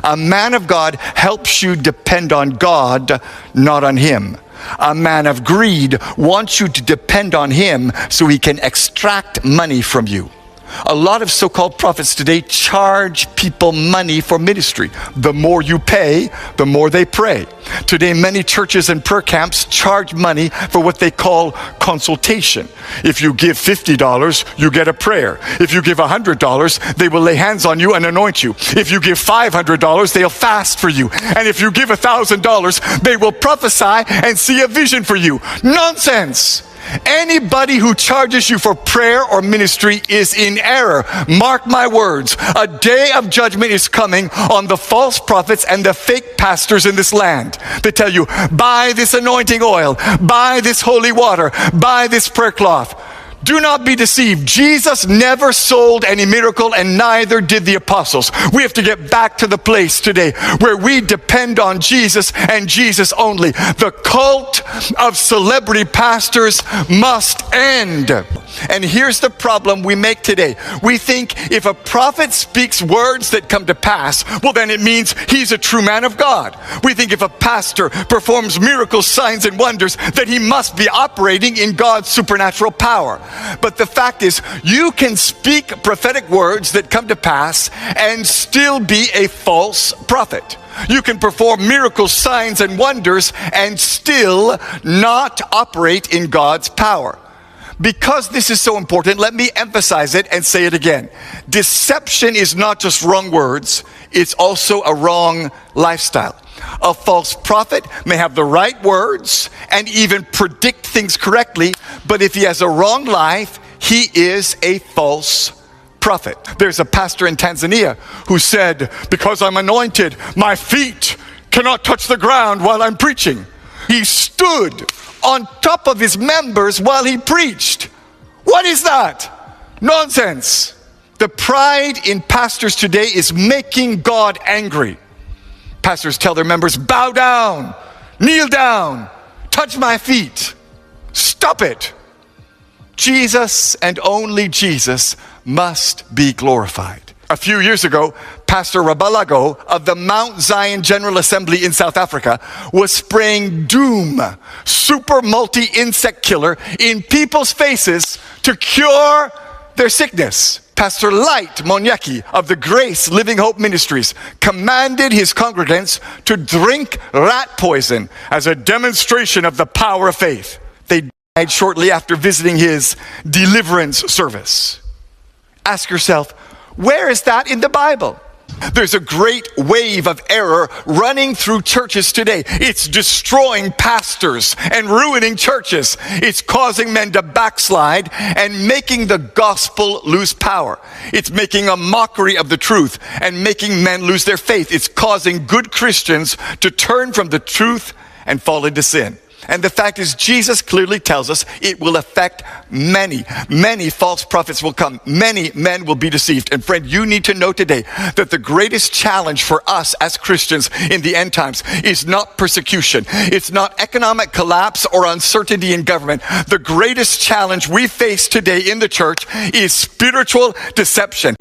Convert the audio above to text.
A man of God helps you depend on God, not on him. A man of greed wants you to depend on him so he can extract money from you. A lot of so-called prophets today charge people money for ministry. The more you pay, the more they pray. Today, many churches and prayer camps charge money for what they call consultation. If you give $50, you get a prayer. If you give $100, they will lay hands on you and anoint you. If you give $500, they'll fast for you. And if you give $1,000, they will prophesy and see a vision for you. Nonsense! Anybody who charges you for prayer or ministry is in error. Mark my words. A day of judgment is coming on the false prophets and the fake pastors in this land. They tell you, buy this anointing oil, buy this holy water, buy this prayer cloth. Do not be deceived. Jesus never sold any miracle, and neither did the apostles. We have to get back to the place today where we depend on Jesus and Jesus only. The cult of celebrity pastors must end. And here's the problem we make today. We think if a prophet speaks words that come to pass, well, then it means he's a true man of God. We think if a pastor performs miracles, signs, and wonders, that he must be operating in God's supernatural power. But the fact is, you can speak prophetic words that come to pass and still be a false prophet. You can perform miracles, signs, and wonders and still not operate in God's power. Because this is so important, let me emphasize it and say it again. Deception is not just wrong words, it's also a wrong lifestyle. A false prophet may have the right words and even predict things correctly, but if he has a wrong life, he is a false prophet. There's a pastor in Tanzania who said, because I'm anointed, my feet cannot touch the ground while I'm preaching. He stood on top of his members while he preached. What is that? Nonsense. The pride in pastors today is making God angry. Pastors tell their members, bow down, kneel down, touch my feet. Stop it. Jesus and only Jesus must be glorified. A few years ago, Pastor Rabalago of the Mount Zion General Assembly in South Africa was spraying Doom, super multi-insect killer, in people's faces to cure their sickness. Pastor Light Monyeki of the Grace Living Hope Ministries commanded his congregants to drink rat poison as a demonstration of the power of faith. They died shortly after visiting his deliverance service. Ask yourself, where is that in the Bible? There's a great wave of error running through churches today. It's destroying pastors and ruining churches. It's causing men to backslide and making the gospel lose power. It's making a mockery of the truth and making men lose their faith. It's causing good Christians to turn from the truth and fall into sin. And the fact is, Jesus clearly tells us it will affect many. Many false prophets will come. Many men will be deceived. And friend, you need to know today that the greatest challenge for us as Christians in the end times is not persecution. It's not economic collapse or uncertainty in government. The greatest challenge we face today in the church is spiritual deception.